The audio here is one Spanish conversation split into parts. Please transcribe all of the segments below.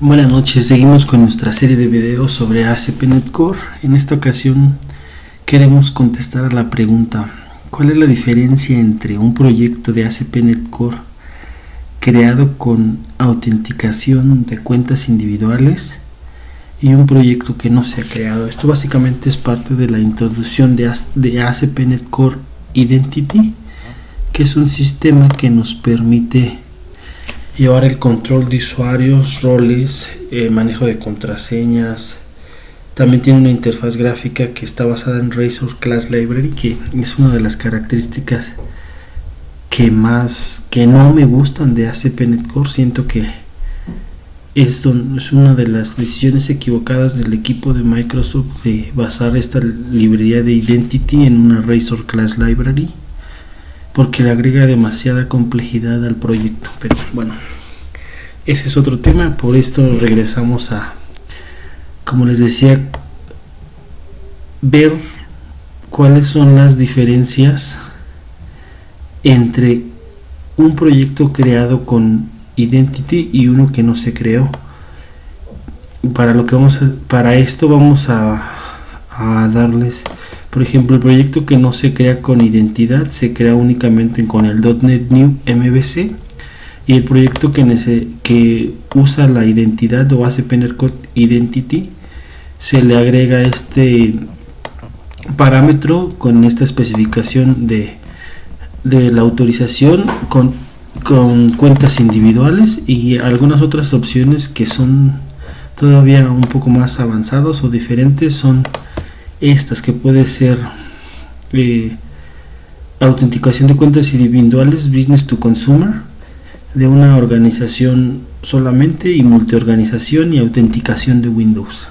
Buenas noches, seguimos con nuestra serie de videos sobre ASP.NET Core. En esta ocasión queremos contestar a la pregunta: ¿cuál es la diferencia entre un proyecto de ASP.NET Core creado con autenticación de cuentas individuales y un proyecto que no se ha creado? Esto básicamente es parte de la introducción de ASP.NET Core Identity, que es un sistema que nos permite llevar el control de usuarios, roles, manejo de contraseñas. También tiene una interfaz gráfica que está basada en Razor Class Library, que es una de las características que no me gustan de ASP.NET Core. Siento que es una de las decisiones equivocadas del equipo de Microsoft de basar esta librería de Identity en una Razor Class Library, porque le agrega demasiada complejidad al proyecto. Pero bueno, ese es otro tema. Por esto regresamos a, como les decía, ver cuáles son las diferencias entre un proyecto creado con Identity y uno que no se creó. Para esto vamos a darles, por ejemplo, el proyecto que no se crea con identidad se crea únicamente con el .NET New MVC, y el proyecto que usa la identidad o ASP.NET Core Identity se le agrega este parámetro con esta especificación de la autorización con cuentas individuales, y algunas otras opciones que son todavía un poco más avanzados o diferentes son estas, que puede ser autenticación de cuentas individuales business to consumer de una organización solamente, y multiorganización y autenticación de Windows.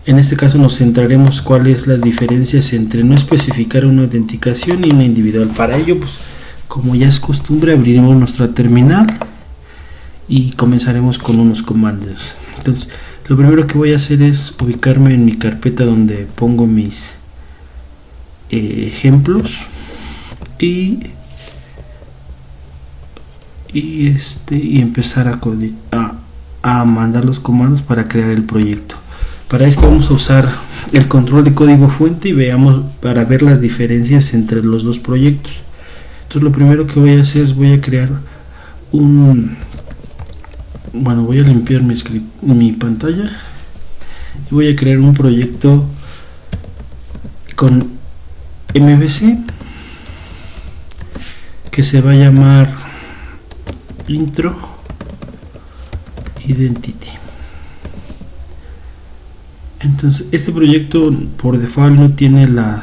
En este caso nos centraremos cuáles las diferencias entre no especificar una autenticación y una individual. Para ello, pues, como ya es costumbre, abriremos nuestra terminal y comenzaremos con unos comandos. Entonces, lo primero que voy a hacer es ubicarme en mi carpeta donde pongo mis ejemplos y empezar a mandar los comandos para crear el proyecto. Para esto vamos a usar el control de código fuente y veamos para ver las diferencias entre los dos proyectos. Entonces, lo primero que voy a hacer es voy a crear voy a limpiar mi pantalla y voy a crear un proyecto con MVC que se va a llamar Intro Identity. Entonces, este proyecto por default no tiene la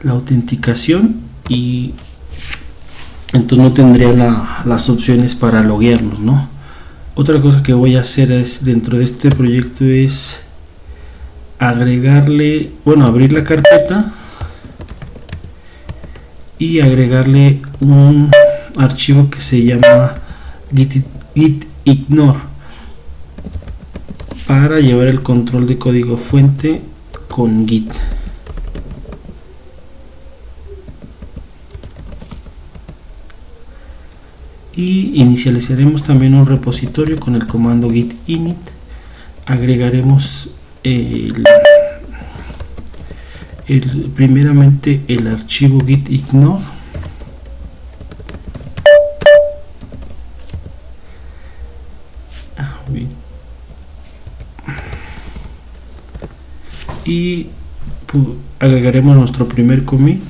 autenticación, y entonces no tendría las opciones para loguearnos, ¿no? Otra cosa que voy a hacer es, dentro de este proyecto, es abrir la carpeta y agregarle un archivo que se llama gitignore para llevar el control de código fuente con Git. Y inicializaremos también un repositorio con el comando git init. Agregaremos primeramente el archivo gitignore y agregaremos nuestro primer commit.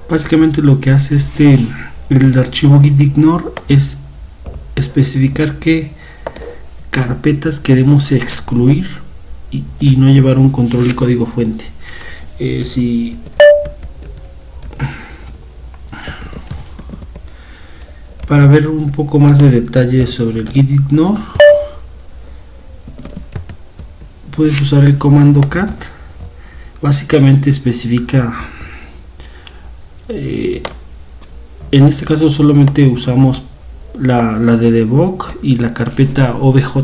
Básicamente lo que hace el archivo gitignore es especificar qué carpetas queremos excluir y no llevar un control de código fuente. Para ver un poco más de detalle sobre el gitignore, puedes usar el comando cat. Básicamente especifica, en este caso solamente usamos la de debug y la carpeta obj,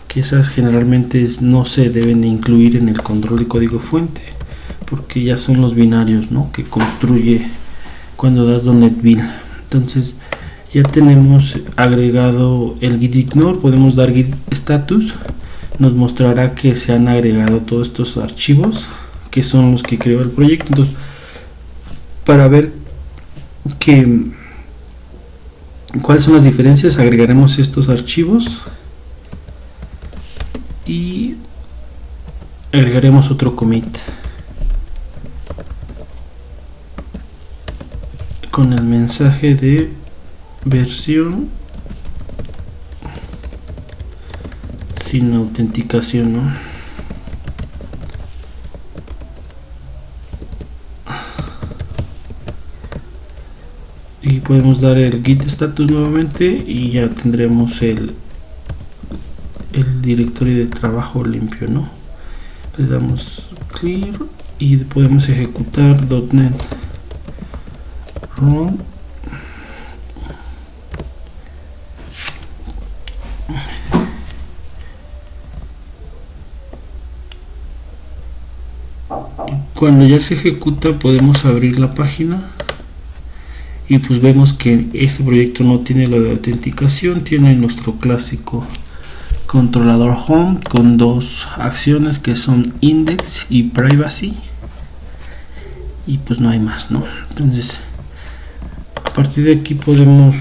que esas generalmente no se deben de incluir en el control de código fuente, porque ya son los binarios, ¿no?, que construye cuando das .NET Build. Entonces ya tenemos agregado el git ignore, podemos dar git status, nos mostrará que se han agregado todos estos archivos que son los que creó el proyecto. Entonces, para ver cuáles son las diferencias, agregaremos estos archivos y agregaremos otro commit con el mensaje de versión sin autenticación, ¿no? Y podemos dar el git status nuevamente y ya tendremos el directorio de trabajo limpio, ¿no? Le damos clear y podemos ejecutar .NET run. Cuando ya se ejecuta podemos abrir la página y pues vemos que este proyecto no tiene lo de autenticación, tiene nuestro clásico controlador home con dos acciones que son index y privacy, y pues no hay más, ¿no? Entonces a partir de aquí podemos,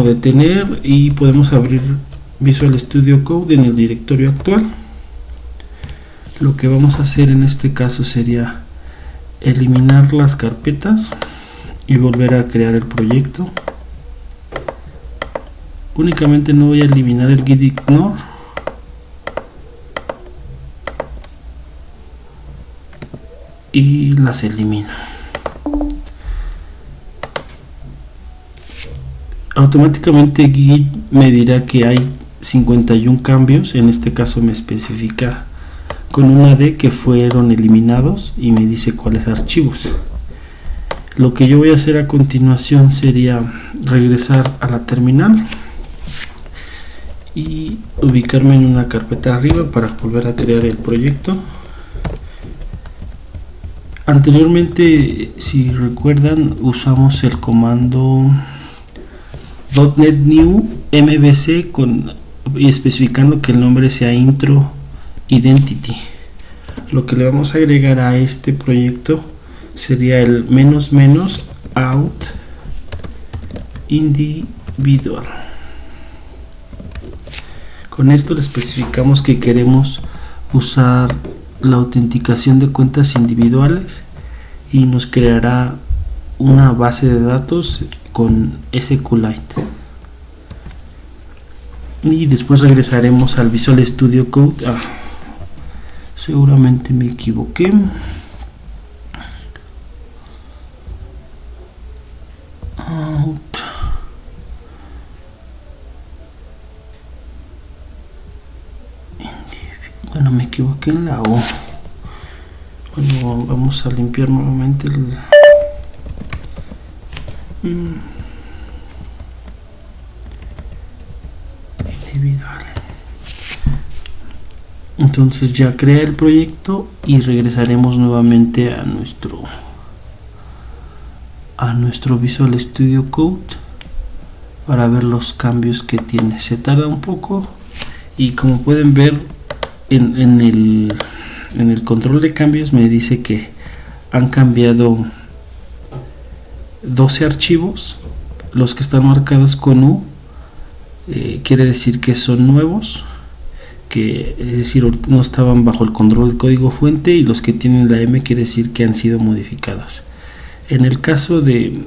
detener y podemos abrir Visual Studio Code en el directorio actual. Lo que vamos a hacer en este caso sería eliminar las carpetas y volver a crear el proyecto. Únicamente no voy a eliminar el git ignore y las elimino. Automáticamente Git me dirá que hay 51 cambios, en este caso me especifica con una D que fueron eliminados y me dice cuáles archivos. Lo que yo voy a hacer a continuación sería regresar a la terminal y ubicarme en una carpeta arriba para volver a crear el proyecto. Anteriormente, si recuerdan, usamos el comando .NET New MVC y especificando que el nombre sea intro identity. Lo que le vamos a agregar a este proyecto sería el -out individual. Con esto le especificamos que queremos usar la autenticación de cuentas individuales y nos creará una base de datos con SQLite. Y después regresaremos al Visual Studio Code. Seguramente me equivoqué. Bueno, me equivoqué en la O. Bueno, vamos a limpiar nuevamente el individual. Entonces ya creé el proyecto y regresaremos nuevamente a nuestro Visual Studio Code para ver los cambios que tiene. Se tarda un poco y como pueden ver en el control de cambios me dice que han cambiado 12 archivos. Los que están marcados con U quiere decir que son nuevos, que es decir, no estaban bajo el control del código fuente, y los que tienen la M quiere decir que han sido modificados. En el caso de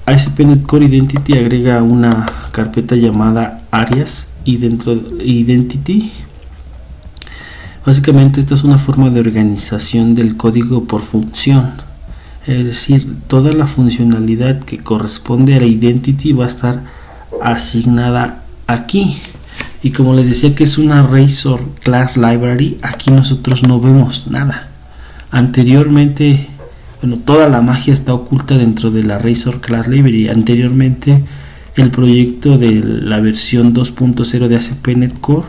ASP.NET Core Identity agrega una carpeta llamada Arias y dentro de Identity básicamente esta es una forma de organización del código por función, es decir, toda la funcionalidad que corresponde a la Identity va a estar asignada aquí. Y como les decía que es una Razor Class Library, aquí nosotros no vemos nada. Anteriormente, toda la magia está oculta dentro de la Razor Class Library. Anteriormente el proyecto de la versión 2.0 de ASP.NET Core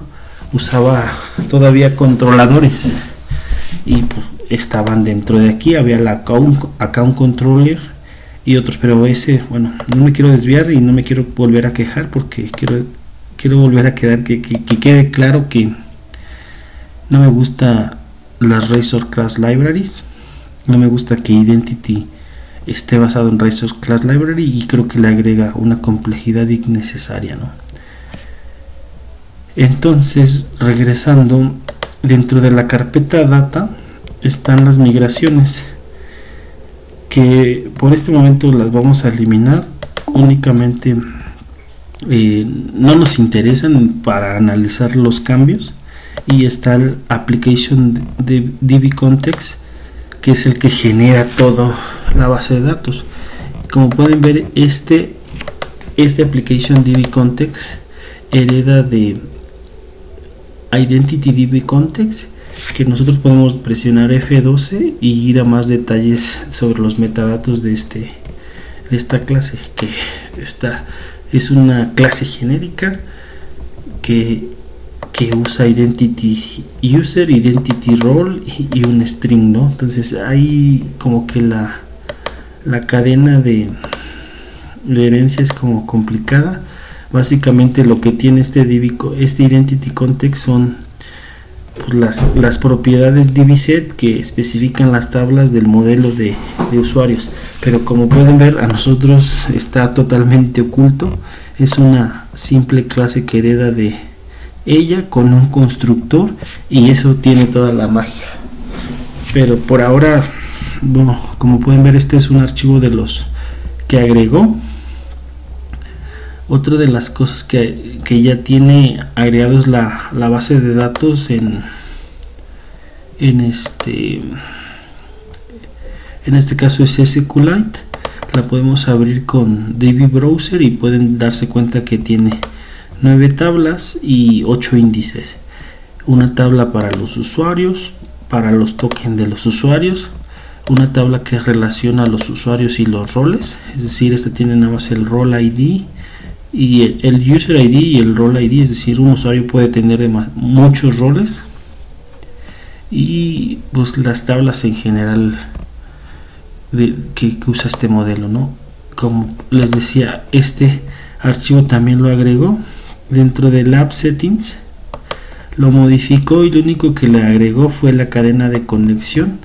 usaba todavía controladores y pues estaban dentro de aquí, había la account controller y otros, pero ese, bueno, no me quiero desviar y no me quiero volver a quejar porque quiero volver a quedar que quede claro que no me gusta las Razor Class Libraries, no me gusta que Identity esté basado en Razor Class Library y creo que le agrega una complejidad innecesaria, ¿no? Entonces, regresando, dentro de la carpeta data están las migraciones, que por este momento las vamos a eliminar, únicamente no nos interesan para analizar los cambios. Y está el application de DB Context, que es el que genera toda la base de datos. Como pueden ver, este application DB Context hereda de Identity DB Context, que nosotros podemos presionar F12 y ir a más detalles sobre los metadatos de esta clase, que es una clase genérica que usa Identity User, Identity Role y un string, ¿no? Entonces hay como que la cadena de herencia es como complicada. Básicamente lo que tiene este Identity Context son pues, las propiedades DBSet que especifican las tablas del modelo de usuarios, pero como pueden ver, a nosotros está totalmente oculto. Es una simple clase que hereda de ella con un constructor y eso tiene toda la magia. Pero por ahora, bueno, como pueden ver, este es un archivo de los que agregó. Otra de las cosas que ya tiene agregados la base de datos en este caso es SQLite. La podemos abrir con DB Browser y pueden darse cuenta que tiene 9 tablas y 8 índices. Una tabla para los usuarios, para los tokens de los usuarios, una tabla que relaciona a los usuarios y los roles, es decir, este tiene nada más el role ID y el user ID y el role ID, es decir, un usuario puede tener muchos roles, y pues las tablas en general que usa este modelo, ¿no? Como les decía, este archivo también lo agregó dentro del app settings, lo modificó y lo único que le agregó fue la cadena de conexión,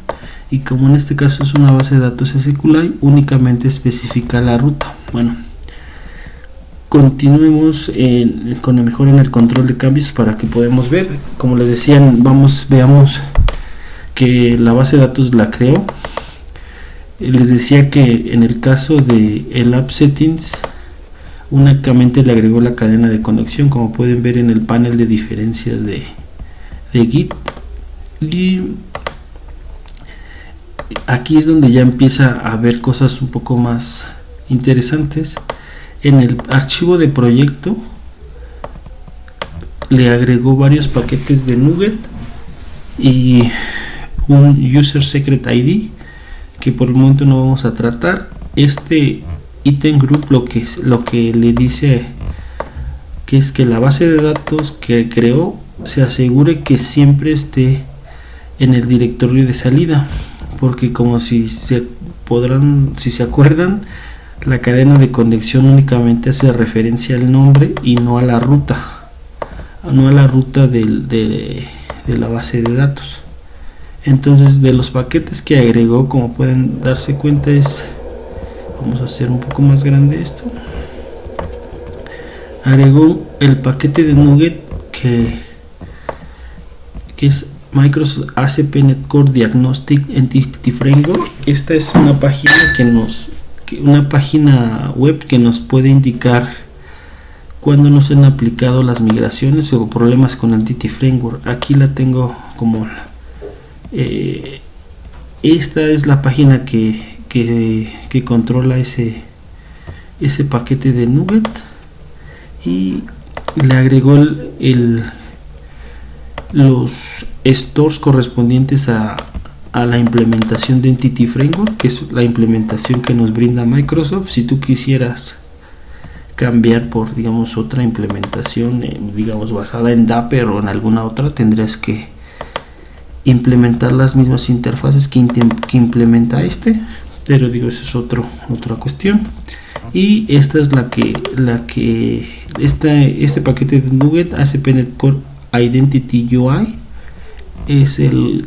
y como en este caso es una base de datos SQLite, únicamente especifica la ruta. Bueno, continuemos con el mejor en el control de cambios para que podamos ver. Como les decía, veamos que la base de datos la creó. Les decía que en el caso de el app settings únicamente le agregó la cadena de conexión, como pueden ver en el panel de diferencias de Git, y aquí es donde ya empieza a ver cosas un poco más interesantes. En el archivo de proyecto le agregó varios paquetes de NuGet y un User Secret ID que por el momento no vamos a tratar. Este item group lo que le dice que es que la base de datos que creó se asegure que siempre esté en el directorio de salida, porque como si se acuerdan, la cadena de conexión únicamente hace referencia al nombre y no a la ruta, de la base de datos. Entonces, de los paquetes que agregó, como pueden darse cuenta, vamos a hacer un poco más grande esto. Agregó el paquete de NuGet que es Microsoft ASP.NET Core Diagnostic Entity Framework. Esta es una página web que nos puede indicar cuando nos han aplicado las migraciones o problemas con Entity Framework. Aquí la tengo como esta es la página que controla ese paquete de NuGet, y le agregó los stores correspondientes a la implementación de Entity Framework, que es la implementación que nos brinda Microsoft. Si tú quisieras cambiar por, digamos, otra implementación, digamos, basada en Dapper o en alguna otra, tendrías que implementar las mismas interfaces que implementa pero digo, eso es otra cuestión. Y esta es este paquete de NuGet ASP.NET Core Identity UI es el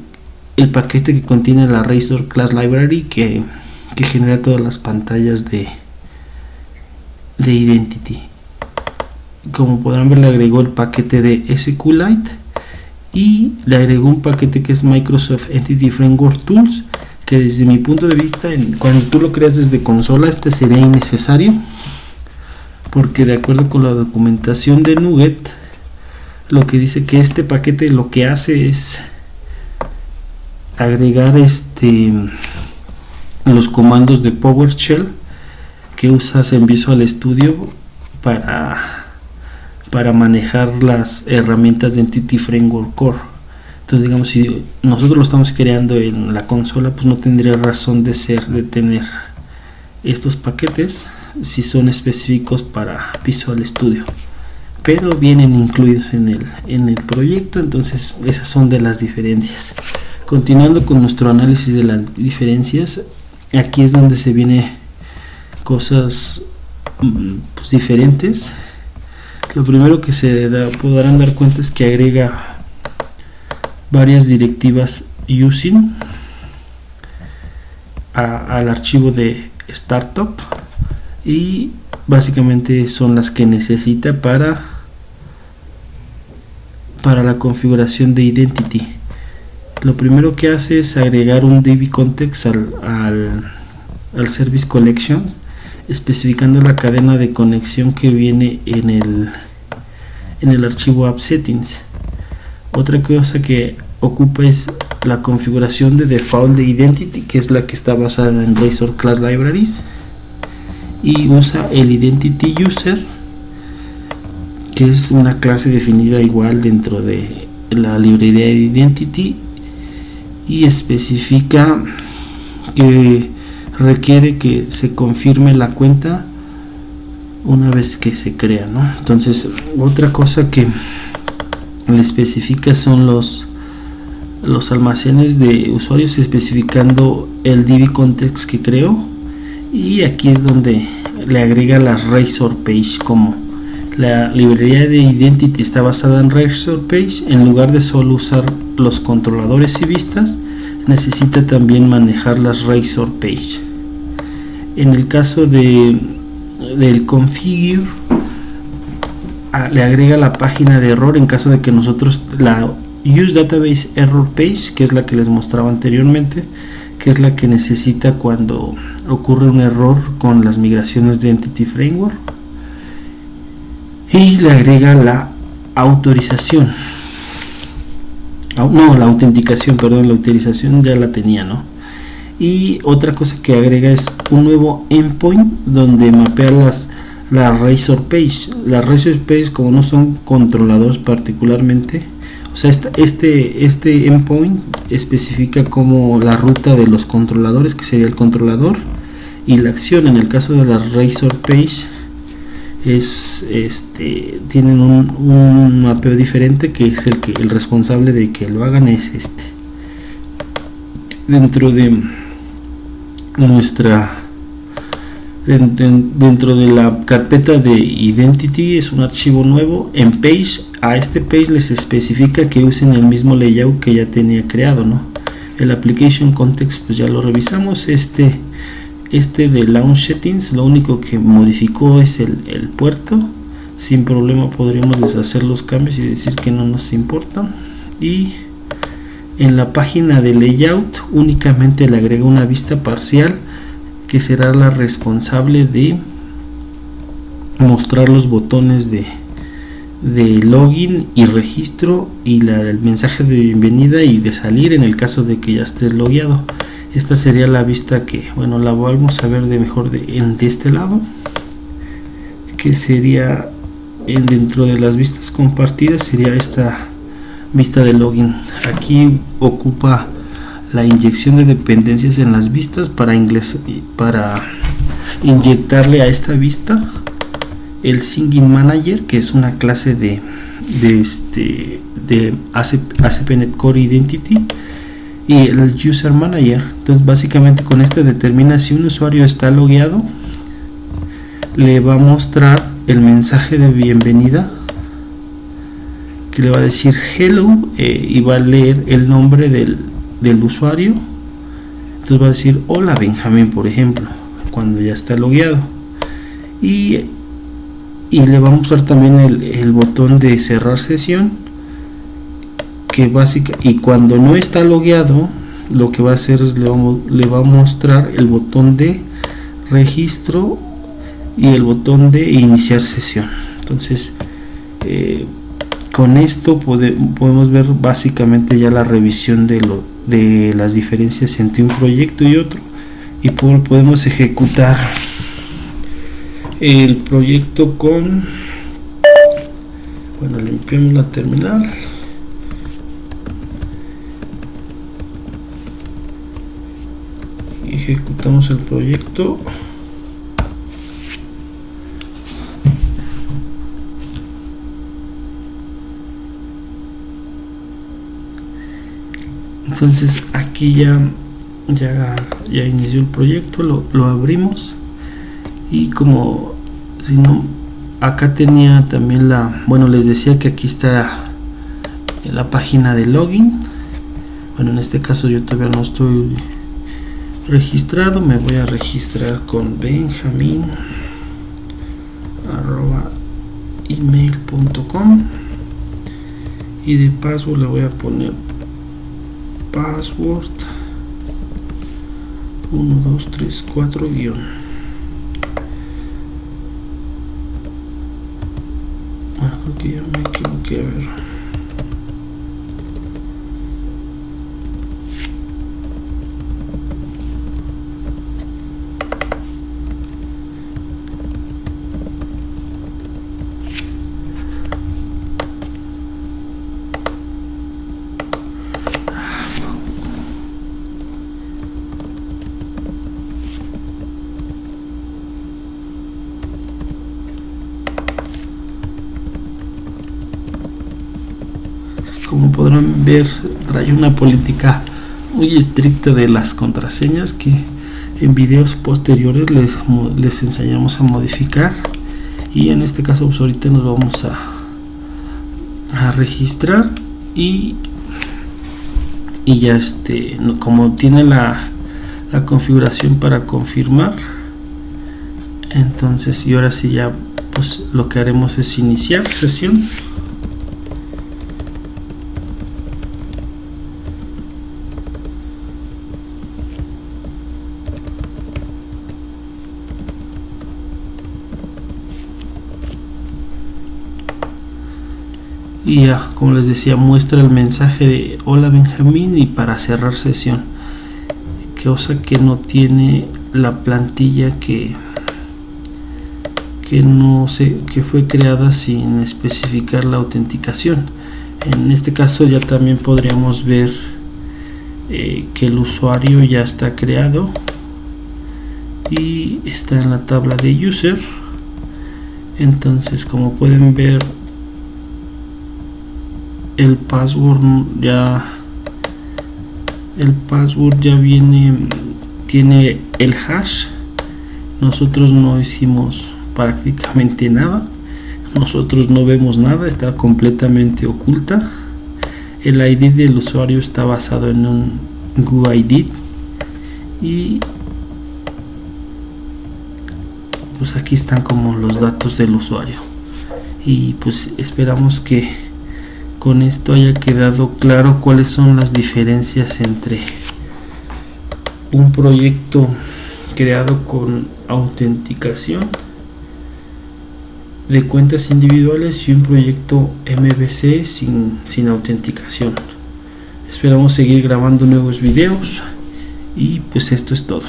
paquete que contiene la Razor Class Library que genera todas las pantallas de Identity. Como podrán ver, le agregó el paquete de SQLite y le agregó un paquete que es Microsoft Entity Framework Tools, que desde mi punto de vista, cuando tú lo creas desde consola, sería innecesario, porque de acuerdo con la documentación de NuGet, lo que dice que este paquete lo que hace es agregar los comandos de PowerShell que usas en Visual Studio para manejar las herramientas de Entity Framework Core. Entonces, digamos, si nosotros lo estamos creando en la consola, pues no tendría razón de tener estos paquetes si son específicos para Visual Studio, pero vienen incluidos en el proyecto. Entonces esas son de las diferencias. Continuando con nuestro análisis de las diferencias, aquí es donde se viene cosas pues, diferentes. Lo primero que podrán dar cuenta es que agrega varias directivas using al archivo de startup, y básicamente son las que necesita para la configuración de Identity. Lo primero que hace es agregar un DB context al Service Collection, especificando la cadena de conexión que viene en el archivo app settings. Otra cosa que ocupa es la configuración de default de Identity, que es la que está basada en Razor Class Libraries, y usa el Identity User, que es una clase definida igual dentro de la librería de Identity, y especifica que requiere que se confirme la cuenta una vez que se crea, ¿no? Entonces, otra cosa que le especifica son los almacenes de usuarios, especificando el DB context que creó, y aquí es donde le agrega las Razor Page. Como la librería de Identity está basada en Razor Page, en lugar de solo usar los controladores y vistas, necesita también manejar las Razor Page. En el caso del configure, le agrega la página de error en caso de que nosotros la Use Database Error Page, que es la que les mostraba anteriormente, que es la que necesita cuando ocurre un error con las migraciones de Entity Framework, y le agrega la autorización, la autenticación, perdón, la autorización ya la tenía, ¿no? Y otra cosa que agrega es un nuevo endpoint donde mapea la Razor Page. Las Razor Page, como no son controladores particularmente, o sea, este endpoint especifica como la ruta de los controladores, que sería el controlador, y la acción. En el caso de las Razor Page tienen un mapeo diferente, que es el responsable de que lo hagan es dentro de dentro de la carpeta de Identity. Es un archivo nuevo en Page. A este Page les especifica que usen el mismo layout que ya tenía creado, ¿no? El Application Context pues ya lo revisamos. De Launch Settings, lo único que modificó es el puerto. Sin problema podríamos deshacer los cambios y decir que no nos importan. Y en la página de layout únicamente le agrega una vista parcial, que será la responsable de mostrar los botones de login y registro, y el mensaje de bienvenida y de salir en el caso de que ya estés logueado. Esta sería la vista que, bueno, la vamos a ver de este lado, que sería dentro de las vistas compartidas, sería esta vista de login. Aquí ocupa la inyección de dependencias en las vistas para inyectarle a esta vista el Singing Manager, que es una clase de ASP.NET Core Identity, y el User Manager. Entonces básicamente con este determina si un usuario está logueado, le va a mostrar el mensaje de bienvenida que le va a decir hello, y va a leer el nombre del usuario. Entonces va a decir hola Benjamín, por ejemplo, cuando ya está logueado, y le va a mostrar también el botón de cerrar sesión, que y cuando no está logueado, lo que va a hacer es le va a mostrar el botón de registro y el botón de iniciar sesión. Entonces con esto podemos ver básicamente ya la revisión de las diferencias entre un proyecto y otro, y podemos ejecutar el proyecto con, bueno, limpiamos la terminal, ejecutamos el proyecto. Entonces aquí ya inició el proyecto, lo abrimos, y como si no, acá tenía también bueno, les decía que aquí está la página de login. Bueno, en este caso yo todavía no estoy registrado, me voy a registrar con benjamin@email.com, y de password le voy a poner password 1234 guión. Bueno, creo que ya me equivoqué, a ver. Como podrán ver, trae una política muy estricta de las contraseñas que en videos posteriores les enseñamos a modificar, y en este caso pues ahorita nos vamos a registrar, y ya como tiene la configuración para confirmar, entonces, y ahora sí ya pues lo que haremos es iniciar sesión. Y ya, como les decía, muestra el mensaje de hola Benjamín y para cerrar sesión, cosa que no tiene la plantilla que fue creada sin especificar la autenticación. En este caso ya también podríamos ver que el usuario ya está creado y está en la tabla de user. Entonces, como pueden ver, el password ya tiene el hash. Nosotros no hicimos prácticamente nada, nosotros no vemos nada, está completamente oculta. El ID del usuario está basado en un GUID, y pues aquí están como los datos del usuario, y pues esperamos que con esto haya quedado claro cuáles son las diferencias entre un proyecto creado con autenticación de cuentas individuales y un proyecto MVC sin autenticación. Esperamos seguir grabando nuevos videos, y pues esto es todo.